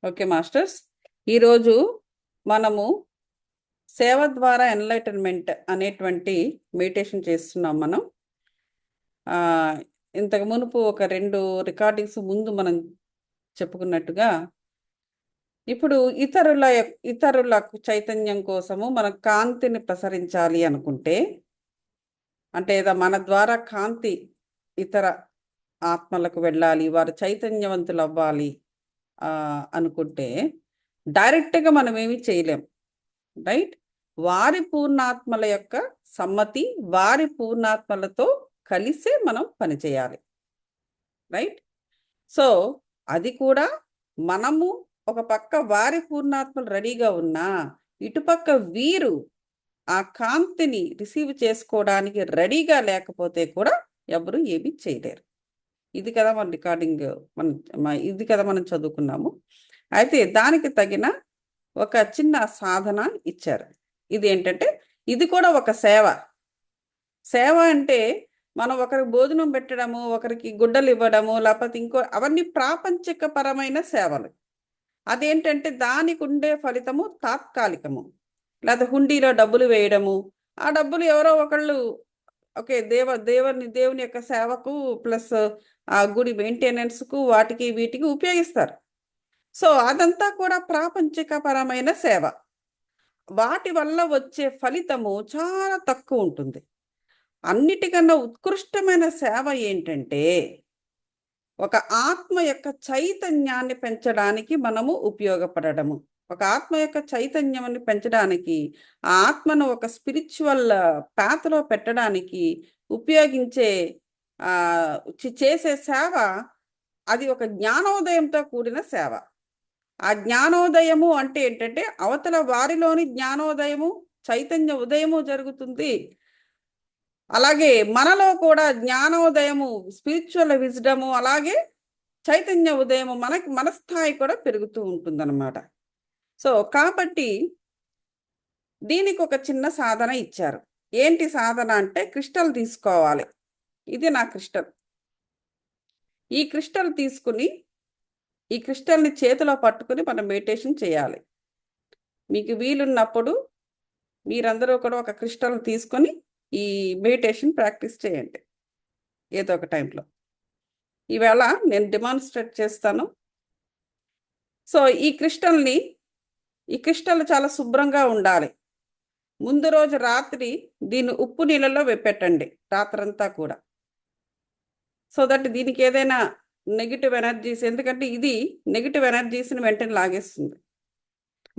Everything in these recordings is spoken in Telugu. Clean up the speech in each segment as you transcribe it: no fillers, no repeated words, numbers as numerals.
ఓకే మాస్టర్స్, ఈరోజు మనము సేవ ద్వారా ఎన్లైటన్మెంట్ అనేటువంటి మెడిటేషన్ చేస్తున్నాం. మనం ఆ, ఇంతకు మునుపు ఒక 2 రికార్డింగ్స్ ముందు మనం చెప్పుకున్నట్టుగా ఇప్పుడు ఇతరులకు చైతన్యం కోసము మనం కాంతిని ప్రసరించాలి అనుకుంటే, అంటే ఏదో మన ద్వారా కాంతి ఇతర ఆత్మలకు వెళ్ళాలి, వారు చైతన్యవంతులు అవ్వాలి అనుకుంటే డైరెక్ట్గా మనం ఏమీ చేయలేం. రైట్? వారి పూర్ణాత్మల యొక్క సమ్మతి, వారి పూర్ణాత్మలతో కలిసే మనం పనిచేయాలి. రైట్? సో అది కూడా మనము ఒక పక్క వారి పూర్ణాత్మలు రెడీగా ఉన్నా, ఇటుపక్క వీరు ఆ కాంతిని రిసీవ్ చేసుకోవడానికి రెడీగా లేకపోతే కూడా ఎవరు ఏమీ చేయలేరు. ఇది కదా మన రికార్డింగ్, ఇది కదా మనం చదువుకున్నాము. అయితే దానికి తగిన ఒక చిన్న సాధన ఇచ్చారు. ఇది ఏంటంటే, ఇది కూడా ఒక సేవ. సేవ అంటే మనం ఒకరికి భోజనం పెట్టడము, ఒకరికి గుడ్డలు ఇవ్వడము, లేకపోతే అవన్నీ ప్రాపంచికపరమైన సేవలు. అదేంటంటే దానికి ఉండే ఫలితము తాత్కాలికము. లేదా హుండీలో డబ్బులు వేయడము, ఆ డబ్బులు ఎవరో ఒకళ్ళు ఓకే దేవుని యొక్క సేవకు ప్లస్ ఆ గుడి మెయింటెనెన్స్కు వాటికి వీటికి ఉపయోగిస్తారు. సో అదంతా కూడా ప్రాపంచికపరమైన సేవ. వాటి వల్ల వచ్చే ఫలితము చాలా తక్కువ ఉంటుంది. అన్నిటికన్నా ఉత్కృష్టమైన సేవ ఏంటంటే, ఒక ఆత్మ యొక్క చైతన్యాన్ని పెంచడానికి మనము ఉపయోగపడము. ఒక ఆత్మ యొక్క చైతన్యాన్ని పెంచడానికి, ఆ ఆత్మను ఒక స్పిరిచువల్ పాత్లో పెట్టడానికి ఉపయోగించే చేసే సేవ, అది ఒక జ్ఞానోదయంతో కూడిన సేవ. ఆ జ్ఞానోదయము అంటే ఏంటంటే, అవతల వారిలోని జ్ఞానోదయము, చైతన్య ఉదయము జరుగుతుంది. అలాగే మనలో కూడా జ్ఞానోదయము, స్పిరిచువల్ విజ్డము, అలాగే చైతన్య ఉదయము మన స్థాయి కూడా పెరుగుతూ ఉంటుందన్నమాట. సో కాబట్టి దీనికి ఒక చిన్న సాధన ఇచ్చారు. ఏంటి సాధన అంటే, క్రిస్టల్ తీసుకోవాలి. ఇది నా క్రిస్టల్. ఈ క్రిస్టల్ తీసుకుని, ఈ క్రిస్టల్ని చేతిలో పట్టుకుని మనం మెడిటేషన్ చేయాలి. మీకు వీలున్నప్పుడు మీరందరూ కూడా ఒక క్రిస్టల్ తీసుకొని ఈ మెడిటేషన్ ప్రాక్టీస్ చేయండి ఏదో ఒక టైంలో. ఈవేళ నేను డెమాన్స్ట్రేట్ చేస్తాను. సో ఈ క్రిస్టల్ చాలా శుభ్రంగా ఉండాలి. ముందు రోజు రాత్రి దీన్ని ఉప్పు నీళ్ళలో పెట్టండి రాత్రంతా కూడా. సో దట్ దీనికి ఏదైనా నెగిటివ్ ఎనర్జీస్, ఎందుకంటే ఇది నెగిటివ్ ఎనర్జీస్ని వెంటనే లాగేస్తుంది.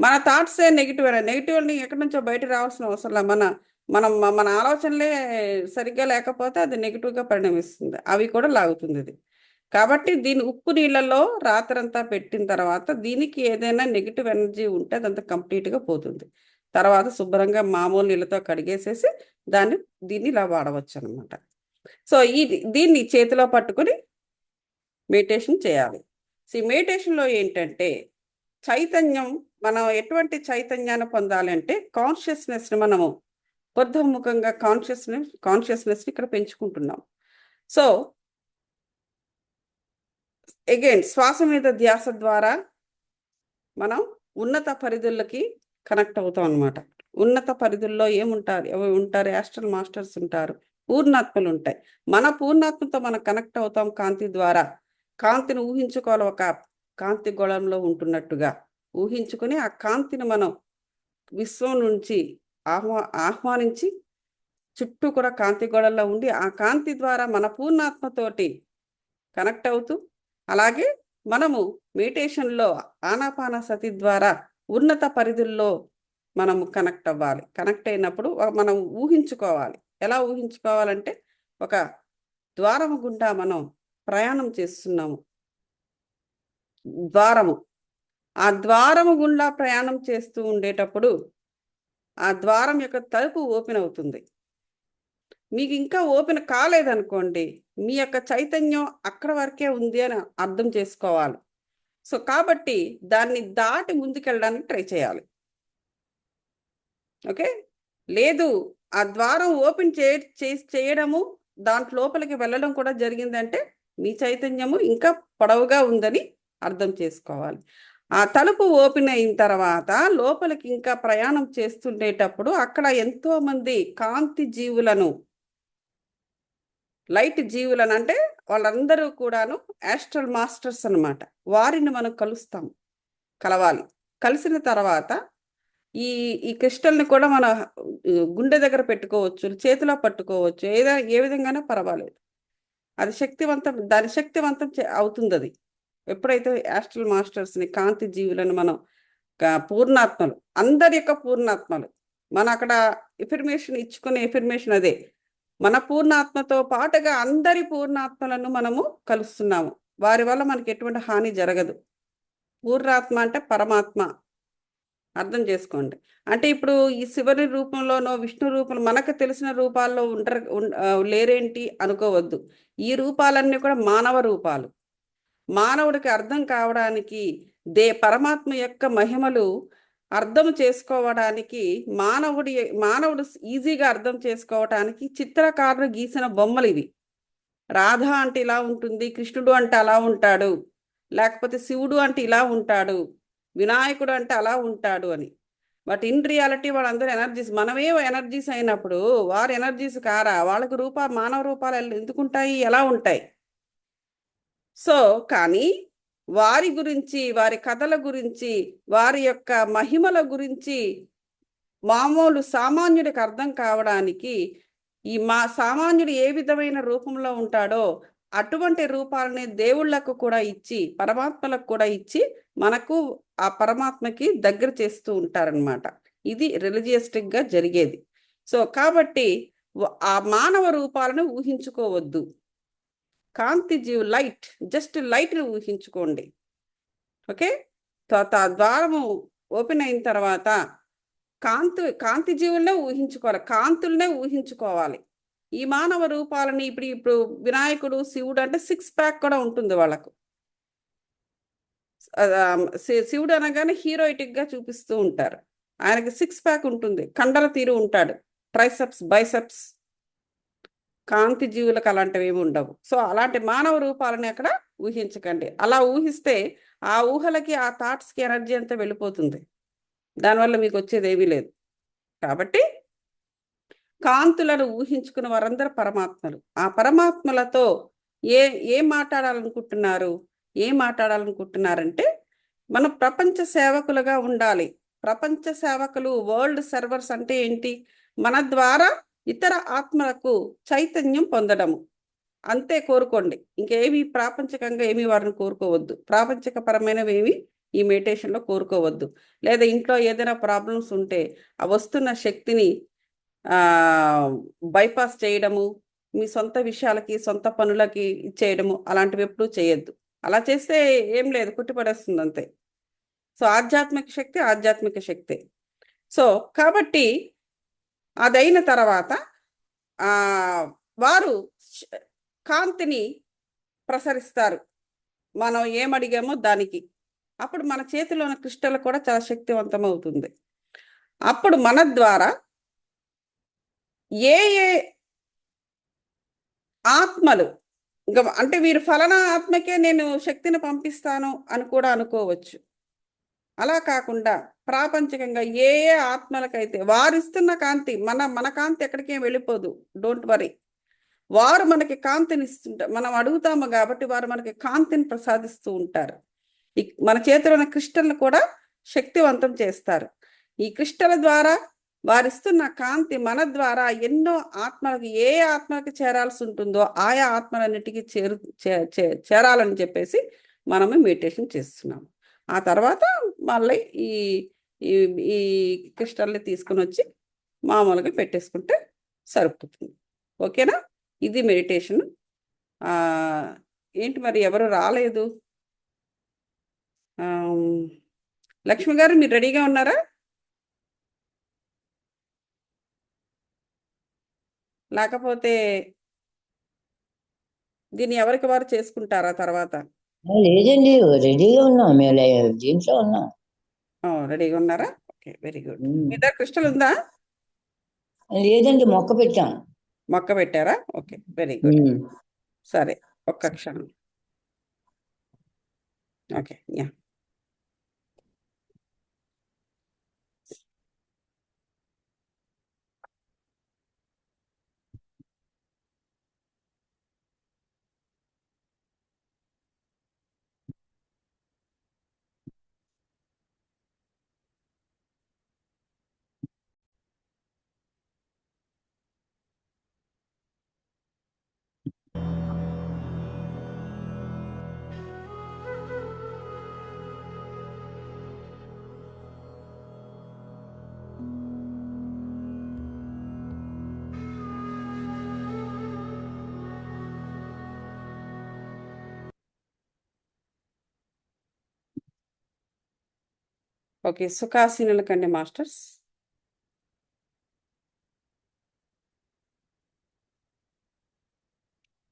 మన థాట్సే నెగిటివ్ని ఎక్కడి నుంచో బయట రావాల్సిన అవసరం లేదు. మన ఆలోచనలే సరిగ్గా లేకపోతే అది నెగిటివ్గా పరిణమిస్తుంది, అవి కూడా లాగుతుంది ఇది. కాబట్టి దీన్ని ఉప్పు నీళ్ళలో రాత్రంతా పెట్టిన తర్వాత దీనికి ఏదైనా నెగిటివ్ ఎనర్జీ ఉంటే అదంతా కంప్లీట్గా పోతుంది. తర్వాత శుభ్రంగా మామూలు నీళ్ళతో కడిగేసేసి దీన్ని ఇలా వాడవచ్చు అనమాట. సో దీన్ని చేతిలో పట్టుకుని మెడిటేషన్ చేయాలి. సో ఈ మెడిటేషన్లో ఏంటంటే, చైతన్యం, మనం ఎటువంటి చైతన్యాన్ని పొందాలి అంటే కాన్షియస్నెస్ని మనము బుద్ధముఖంగా కాన్షియస్నెస్ని ఇక్కడ పెంచుకుంటున్నాం. సో అగైన్ శ్వాస మీద ధ్యాస ద్వారా మనం ఉన్నత పరిధులకి కనెక్ట్ అవుతాం అనమాట. ఉన్నత పరిధుల్లో ఎవరు ఉంటారు? యాస్ట్రల్ మాస్టర్స్ ఉంటారు, పూర్ణాత్మలు ఉంటాయి. మన పూర్ణాత్మతో మనం కనెక్ట్ అవుతాం కాంతి ద్వారా. కాంతిని ఊహించుకోవాలి, ఒక కాంతి గోళంలో ఉంటున్నట్టుగా ఊహించుకొని ఆ కాంతిని మనం విశ్వం నుంచి ఆహ్వానించి చుట్టూ కూడా కాంతి గోళంలో ఉండి ఆ కాంతి ద్వారా మన పూర్ణాత్మతోటి కనెక్ట్ అవుతూ, అలాగే మనము మెడిటేషన్లో ఆనాపానసతి ద్వారా ఉన్నత పరిధుల్లో మనము కనెక్ట్ అవ్వాలి. కనెక్ట్ అయినప్పుడు మనం ఊహించుకోవాలి. ఎలా ఊహించుకోవాలంటే, ఒక ద్వారము గుండా మనం ప్రయాణం చేస్తున్నాము. ఆ ద్వారము గుండా ప్రయాణం చేస్తూ ఉండేటప్పుడు ఆ ద్వారం యొక్క తలుపు ఓపెన్ అవుతుంది. మీకు ఇంకా ఓపెన్ కాలేదనుకోండి, మీ యొక్క చైతన్యం అక్కడ వరకే ఉంది అని అర్థం చేసుకోవాలి. సో కాబట్టి దాన్ని దాటి ముందుకెళ్ళడానికి ట్రై చేయాలి. ఓకే? లేదు, ఆ ద్వారం ఓపెన్ చేయడము, లోపలికి వెళ్ళడం కూడా జరిగిందంటే మీ చైతన్యము ఇంకా పొడవుగా ఉందని అర్థం చేసుకోవాలి. ఆ తలుపు ఓపెన్ అయిన తర్వాత లోపలికి ఇంకా ప్రయాణం చేస్తుండేటప్పుడు అక్కడ ఎంతో మంది కాంతి జీవులను, లైట్ జీవులను, అంటే వాళ్ళందరూ కూడాను యాస్ట్రల్ మాస్టర్స్ అన్నమాట. వారిని మనం కలవాలి. కలిసిన తర్వాత ఈ ఈ క్రిస్టల్ని కూడా మన గుండె దగ్గర పెట్టుకోవచ్చు, చేతిలో పట్టుకోవచ్చు, ఏ విధంగానే పర్వాలేదు. అది దాని శక్తివంతం అవుతుంది. అది ఎప్పుడైతే యాస్ట్రల్ మాస్టర్స్ని, కాంతి జీవులను మనం పూర్ణాత్మలు, అందరి యొక్క పూర్ణాత్మలు, మన అక్కడ ఎఫర్మేషన్ ఇచ్చుకునే ఎఫర్మేషన్ అదే, మన పూర్ణాత్మతో పాటుగా అందరి పూర్ణాత్మలను మనము కలుస్తున్నాము. వారి వల్ల మనకి ఎటువంటి హాని జరగదు. పూర్ణాత్మ అంటే పరమాత్మ, అర్థం చేసుకోండి. అంటే ఇప్పుడు ఈ శివుని రూపంలోనో విష్ణు రూపంలో మనకు తెలిసిన రూపాల్లో లేరేంటి అనుకోవద్దు. ఈ రూపాలన్నీ కూడా మానవ రూపాలు. మానవుడికి అర్థం కావడానికి, పరమాత్మ యొక్క మహిమలు అర్థం చేసుకోవడానికి, మానవుడు ఈజీగా అర్థం చేసుకోవడానికి చిత్రకారుడు గీసిన బొమ్మలు ఇవి. రాధ అంటే ఇలా ఉంటుంది, కృష్ణుడు అంటే అలా ఉంటాడు, లేకపోతే శివుడు అంటే ఇలా ఉంటాడు, వినాయకుడు అంటే అలా ఉంటాడు అని. బట్ ఇన్ రియాలిటీ వాళ్ళందరూ ఎనర్జీస్, మనమే ఎనర్జీస్ అయినప్పుడు వారు ఎనర్జీస్ కారా? వాళ్ళకి మానవ రూపాలు ఎందుకుంటాయి, ఎలా ఉంటాయి? సో కానీ వారి గురించి, వారి కథల గురించి, వారి యొక్క మహిమల గురించి మామూలు సామాన్యుడికి అర్థం కావడానికి, సామాన్యుడు ఏ విధమైన రూపంలో ఉంటాడో అటువంటి రూపాలని దేవుళ్లకు కూడా ఇచ్చి, పరమాత్మలకు కూడా ఇచ్చి, మనకు ఆ పరమాత్మకి దగ్గర చేస్తూ ఉంటారనమాట. ఇది రిలీజియస్టిక్గా జరిగేది. సో కాబట్టి ఆ మానవ రూపాలను ఊహించుకోవద్దు. కాంతి జీవు, లైట్, జస్ట్ లైట్ని ఊహించుకోండి. ఓకే, ద్వారము ఓపెన్ అయిన తర్వాత కాంతి జీవులనే ఊహించుకోవాలి, కాంతులనే ఊహించుకోవాలి. ఈ మానవ రూపాలని ఇప్పుడు వినాయకుడు, శివుడు అంటే 6 ప్యాక్ కూడా ఉంటుంది వాళ్ళకు. శివుడు అనగానే హీరోయిటిక్గా చూపిస్తూ ఉంటారు. ఆయనకి 6 ప్యాక్ ఉంటుంది, కండల తీరు ఉంటాడు, ట్రైసెప్స్, బైసెప్స్. కాంతి జీవులకు అలాంటివి ఏమి ఉండవు. సో అలాంటి మానవ రూపాలని అక్కడ ఊహించకండి. అలా ఊహిస్తే ఆ ఊహలకి, ఆ థాట్స్కి ఎనర్జీ అంతా వెళ్ళిపోతుంది. దానివల్ల మీకు వచ్చేది ఏమీ లేదు. కాబట్టి కాంతులను ఊహించుకున్న వారందరూ పరమాత్మలు. ఆ పరమాత్మలతో ఏం మాట్లాడాలనుకుంటున్నారంటే మనం ప్రపంచ సేవకులుగా ఉండాలి. ప్రపంచ సేవకులు, వరల్డ్ సర్వర్స్ అంటే ఏంటి? మన ద్వారా ఇతర ఆత్మలకు చైతన్యం పొందడము అంతే కోరుకోండి. ఇంకేమి ప్రాపంచికంగా ఏమి వారిని కోరుకోవద్దు. ప్రాపంచిక పరమైనవి ఏమి ఈ మెడిటేషన్లో కోరుకోవద్దు. లేదా ఇంట్లో ఏదైనా ప్రాబ్లమ్స్ ఉంటే ఆ వస్తున్న శక్తిని బైపాస్ చేయడము, మీ సొంత విషయాలకి, సొంత పనులకి ఇచ్చేయడము, అలాంటివి ఎప్పుడూ చేయొద్దు. అలా చేస్తే ఏం లేదు, కుట్టిపడేస్తుంది అంతే. సో ఆధ్యాత్మిక శక్తి. సో కాబట్టి అదైన తర్వాత వారు కాంతిని ప్రసరిస్తారు మనం ఏమడిగామో దానికి. అప్పుడు మన చేతిలో ఉన్న క్రిస్టల్ కూడా చాలా శక్తివంతం అవుతుంది. అప్పుడు మన ద్వారా ఏ ఆత్మలు, అంటే వీరు ఫలానా ఆత్మకే నేను శక్తిని పంపిస్తాను అని కూడా అనుకోవచ్చు. అలా కాకుండా ప్రాపంచికంగా ఏ ఆత్మలకైతే వారిస్తున్న కాంతి, మన కాంతి ఎక్కడికేం వెళ్ళిపోదు, డోంట్ వరీ. వారు మనకి కాంతిని ఇస్తుంటారు, మనం అడుగుతాము కాబట్టి వారు మనకి కాంతిని ప్రసాదిస్తూ ఉంటారు. మన చేతిలో ఉన్న క్రిస్టల్ని కూడా శక్తివంతం చేస్తారు. ఈ క్రిస్టల్ ద్వారా వారిస్తున్న కాంతి మన ద్వారా ఎన్నో ఆత్మలకు, ఏ ఆత్మకి చేరాల్సి ఉంటుందో ఆయా ఆత్మలన్నిటికీ చేరాలని చెప్పేసి మనము మెడిటేషన్ చేస్తున్నాము. ఆ తర్వాత మళ్ళీ ఈ ఈ క్రిస్టల్ని తీసుకుని వచ్చి మామూలుగా పెట్టేసుకుంటే సరిపోతుంది. ఓకేనా? ఇది మెడిటేషన్. ఏంటి మరి ఎవరు రాలేదు? లక్ష్మి గారు మీరు రెడీగా ఉన్నారా? లేకపోతే దీన్ని ఎవరికి వారు చేసుకుంటారా తర్వాత? లేదండి, రెడీగా ఉన్నాం, మేము దీంట్లో ఉన్నాం. రెడీగా ఉన్నారా? Okay, very good. మీ దగ్గర క్రిస్టల్ ఉందా? లేదండి, మొక్క పెట్టాం. మొక్క పెట్టారా? Okay, very good. సరే, ఒక్క క్షణం. Okay, yeah. ఓకే, సుఖాసీనుల కండి మాస్టర్స్.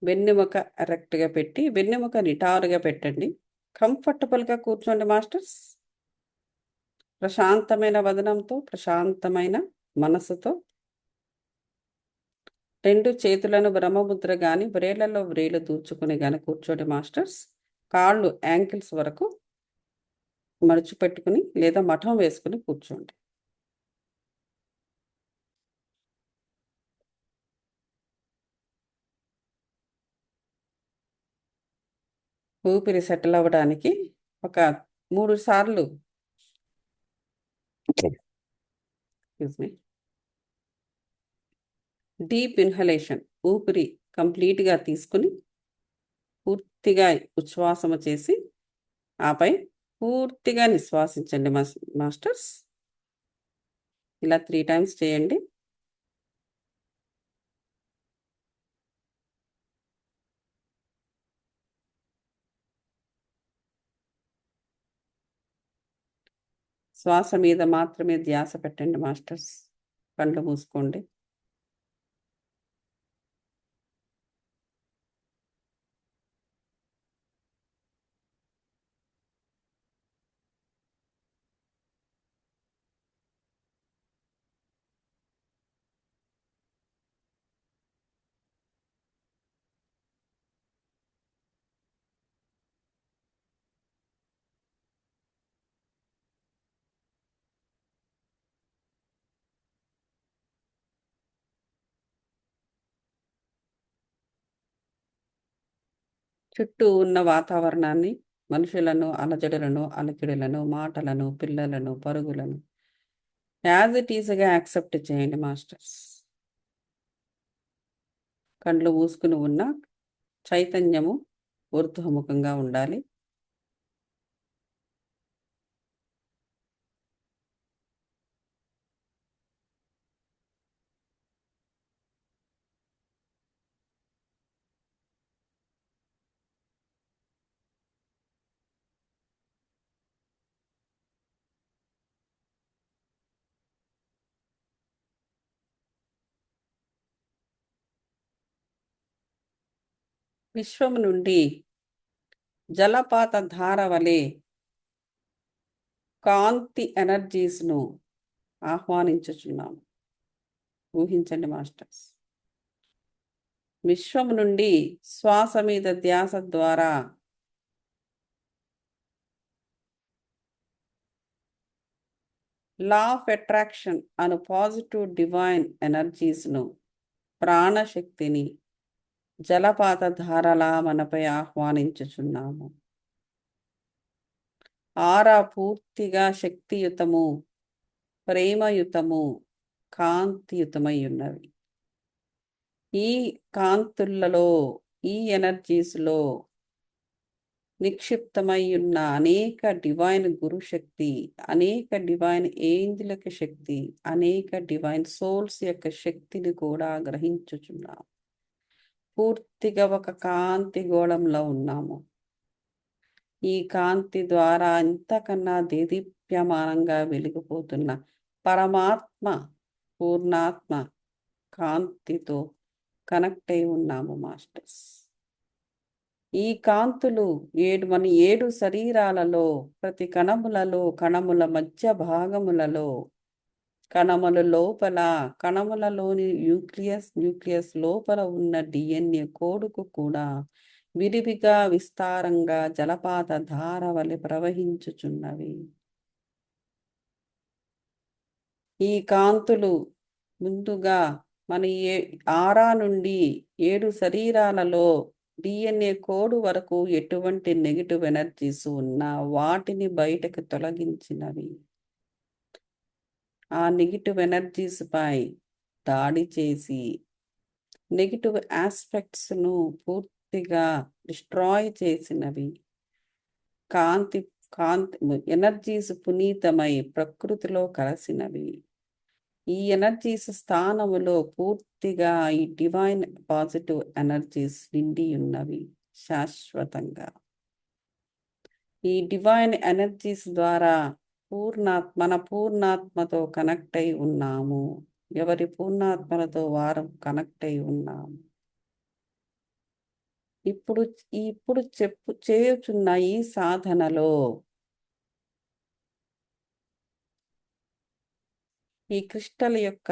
వెన్నెముక ఎరెక్ట్గా పెట్టి వెన్నెముక నిటారుగా పెట్టండి. కంఫర్టబుల్గా కూర్చోండి మాస్టర్స్. ప్రశాంతమైన వదనంతో, ప్రశాంతమైన మనసుతో 2 చేతులను బ్రహ్మముద్ర గాని వ్రేళ్లలో వ్రేలు దూర్చుకుని గాని కూర్చోండి మాస్టర్స్. కాళ్ళు యాంకిల్స్ వరకు మడుచు పెట్టుకుని లేదా మఠం వేసుకుని కూర్చోండి. ఊపిరి సెటిల్ అవ్వడానికి ఒక 3 సార్లు డీప్ ఇన్హలేషన్, ఊపిరి కంప్లీట్గా తీసుకుని పూర్తిగా ఉచ్ఛ్వాసము చేసి ఆపై పూర్తిగా నిశ్వాసించండి మాస్టర్స్. ఇలా 3 టైమ్స్ చేయండి. శ్వాస మీద మాత్రమే ధ్యాస పెట్టండి మాస్టర్స్. కళ్ళు మూసుకోండి. చుట్టూ ఉన్న వాతావరణాన్ని, మనుషులను, అలజడులను, అలికిడులను, మాటలను, పిల్లలను, పరుగులను యాజ్ ఇట్ ఈస్గా యాక్సెప్ట్ చేయండి మాస్టర్స్. కళ్ళు మూసుకుని ఉన్న చైతన్యము ఊర్ధ్వముఖంగా ఉండాలి. విశ్వం నుండి జలపాత ధార వలె కాంతి ఎనర్జీస్ను ఆహ్వానించుచున్నాము. ఊహించండి మాస్టర్స్. విశ్వం నుండి శ్వాస మీద ధ్యాస ద్వారా లా ఆఫ్ అట్రాక్షన్ అను పాజిటివ్ డివైన్ ఎనర్జీస్ను, ప్రాణశక్తిని జలపాత ధారలా మనపై ఆహ్వానించుచున్నాము. ఆరా పూర్తిగా శక్తియుతము, ప్రేమయుతము, కాంతియుతమై ఉన్నవి. ఈ కాంతులలో, ఈ ఎనర్జీస్లో నిక్షిప్తమై ఉన్న అనేక డివైన్ గురుశక్తి, అనేక డివైన్ ఏంజెలిక్ శక్తి, అనేక డివైన్ సోల్స్ యొక్క శక్తిని కూడా గ్రహించుచున్నాము. పూర్తిగా ఒక కాంతి గోళంలో ఉన్నాము. ఈ కాంతి ద్వారా ఇంతకన్నా దేదీప్యమానంగా వెలిగిపోతున్న పరమాత్మ, పూర్ణాత్మ కాంతితో కనెక్ట్ అయి ఉన్నాము మాస్టర్స్. ఈ కాంతులు మన 7 శరీరాలలో, ప్రతి కణములలో, కణముల మధ్య భాగములలో, కణముల లోపల, కణములలోని న్యూక్లియస్ లోపల ఉన్న DNA కోడుకు కూడా విరివిగా విస్తారంగా జలపాత ధార వలె ప్రవహించుచున్నవి. ఈ కాంతులు ముందుగా మన ఆరా నుండి 7 శరీరాలలో DNA కోడ్ వరకు ఎటువంటి నెగిటివ్ ఎనర్జీస్ ఉన్నా వాటిని బయటకు తొలగించినవి. ఆ నెగిటివ్ ఎనర్జీస్ పై దాడి చేసి నెగిటివ్ ఆస్పెక్ట్స్ను పూర్తిగా డిస్ట్రాయ్ చేసినవి. కాంతి ఎనర్జీస్ పునీతమై ప్రకృతిలో కలిసినవి. ఈ ఎనర్జీస్ స్థానములో పూర్తిగా ఈ డివైన్ పాజిటివ్ ఎనర్జీస్ నిండి ఉన్నవి శాశ్వతంగా. ఈ డివైన్ ఎనర్జీస్ ద్వారా మన పూర్ణాత్మతో కనెక్ట్ అయి ఉన్నాము. ఎవరి పూర్ణాత్మలతో వారం కనెక్ట్ అయి ఉన్నాము. ఇప్పుడు చేయుచున్న ఈ సాధనలో ఈ క్రిస్టల్ యొక్క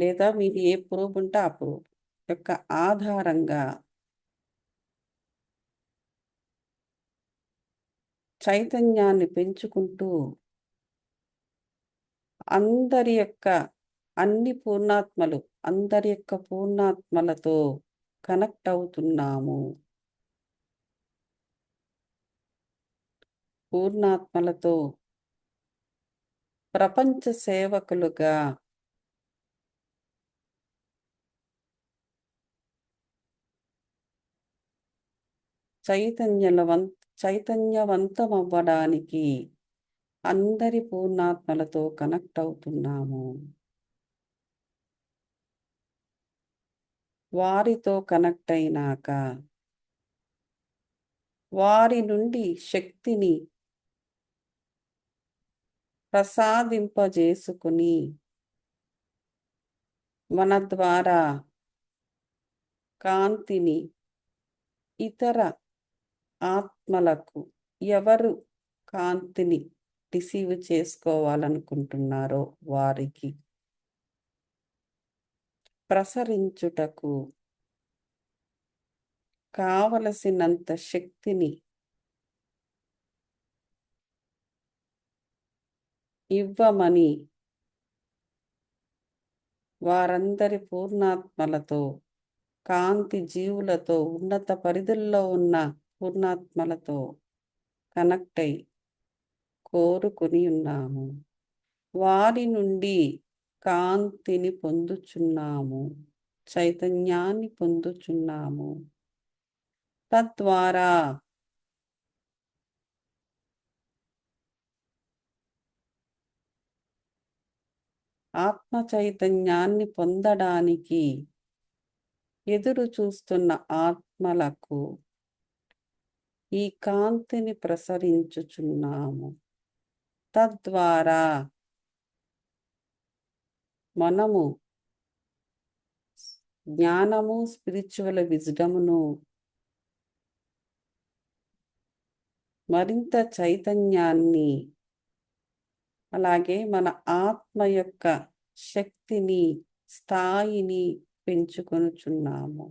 లేదా మీది ఏ ప్రూఫ్ ఉంటే ఆ ప్రూఫ్ యొక్క ఆధారంగా చైతన్యాన్ని పెంచుకుంటూ అందరి యొక్క అందరి యొక్క పూర్ణాత్మలతో కనెక్ట్ అవుతున్నాము. పూర్ణాత్మలతో ప్రపంచ సేవకులుగా చైతన్యవంతమవ్వడానికి అందరి పూర్ణాత్మలతో కనెక్ట్ అవుతున్నాము. వారితో కనెక్ట్ అయినాక వారి నుండి శక్తిని ప్రసాదింపజేసుకుని మన ద్వారా కాంతిని ఇతర ఆత్మలకు ఎవరు కాంతిని రిసీవ్ చేసుకోవాలనుకుంటున్నారో వారికి ప్రసరించుటకు కావలసినంత శక్తిని ఇవ్వమని వారందరి పూర్ణాత్మలతో కాంతి జీవులతో ఉన్నత పరిధుల్లో ఉన్న పూర్ణాత్మలతో కనెక్ట్ అయి కోరుకుని ఉన్నాము. వారి నుండి కాంతిని పొందుచున్నాము, చైతన్యాన్ని పొందుచున్నాము. తద్వారా ఆత్మ చైతన్యాన్ని పొందడానికి ఎదురు చూస్తున్న ఆత్మలకు ఈ కాంతిని ప్రసరించుచున్నాము. తద్వారా మనము జ్ఞానము, స్పిరిచువల్ విజ్డమును మరింత చైతన్యాన్ని అలాగే మన ఆత్మ యొక్క శక్తిని, స్థాయిని పెంచుకొనుచున్నాము.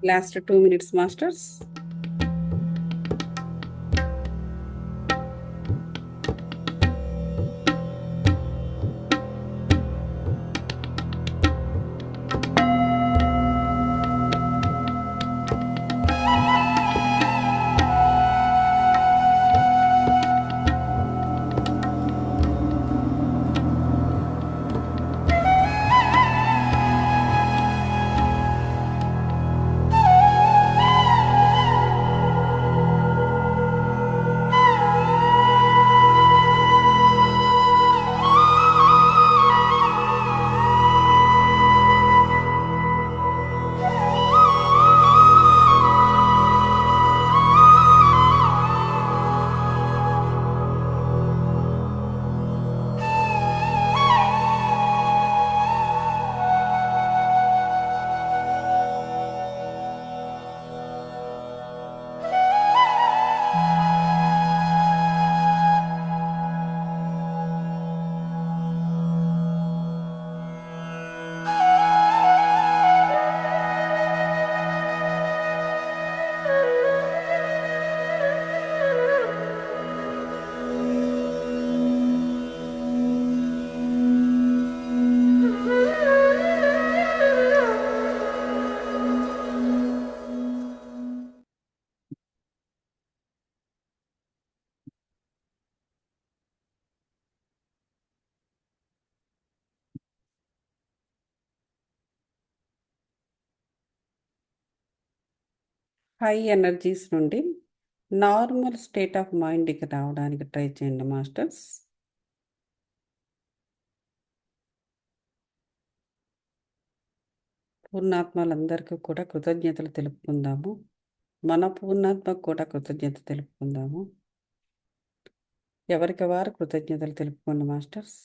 Last 2 minutes, masters. High energies నుండి నార్మల్ స్టేట్ ఆఫ్ మైండ్కి రావడానికి ట్రై చేయండి మాస్టర్స్. పూర్ణాత్మలందరికీ కూడా కృతజ్ఞతలు తెలుపుకుందాము. మన పూర్ణాత్మకు కూడా కృతజ్ఞత తెలుపుకుందాము. ఎవరికి వారు కృతజ్ఞతలు తెలుపుకోండి మాస్టర్స్.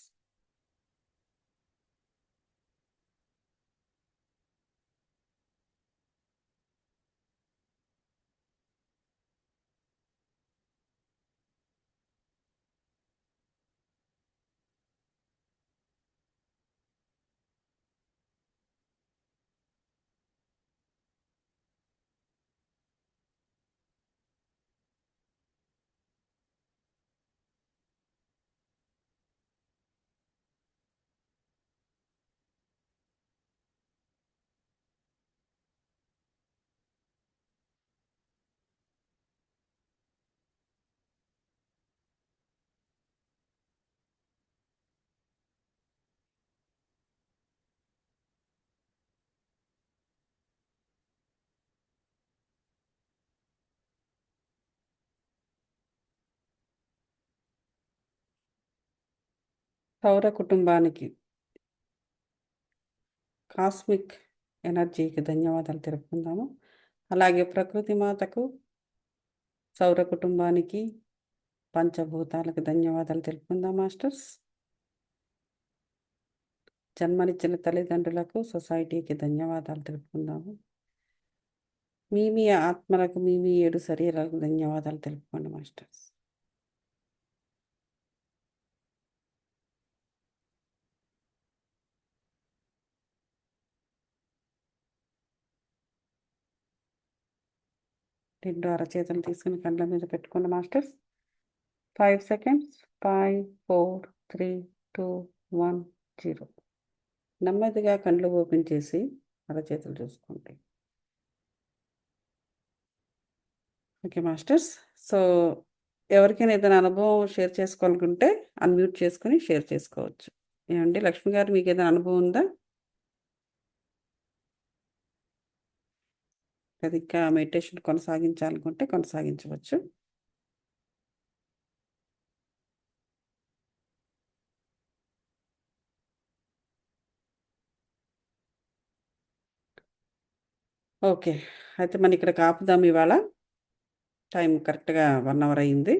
సౌర కుటుంబానికి, కాస్మిక్ ఎనర్జీకి ధన్యవాదాలు తెలుపుకుందాము. అలాగే ప్రకృతి మాతకు, సౌర కుటుంబానికి, పంచభూతాలకు ధన్యవాదాలు తెలుపుకుందాం మాస్టర్స్. జన్మనిచ్చిన తల్లిదండ్రులకు, సొసైటీకి ధన్యవాదాలు తెలుపుకుందాము. మీ ఆత్మలకు, మీ 7 శరీరాలకు ధన్యవాదాలు తెలుపుకోండి మాస్టర్స్. రెండు అరచేతులు తీసుకుని కళ్ళ మీద పెట్టుకోండి మాస్టర్స్. 5 seconds. 5, 4, 3, 2, 1, 0. నెమ్మదిగా కళ్ళు ఓపెన్ చేసి అరచేతులు చూసుకోండి. Okay masters. సో ఎవరికైనా ఏదైనా అనుభవం షేర్ చేసుకోవాలనుకుంటే అన్మ్యూట్ చేసుకుని షేర్ చేసుకోవచ్చు. ఏమండి లక్ష్మి గారు, మీకు ఏదైనా అనుభవం ఉందా? అది ఇంకా మెడిటేషన్ కొనసాగించాలనుకుంటే కొనసాగించవచ్చు. ఓకే, అయితే మనం ఇక్కడ ఆపుదాం. ఇవాళ టైం కరెక్ట్గా 1 hour అయింది.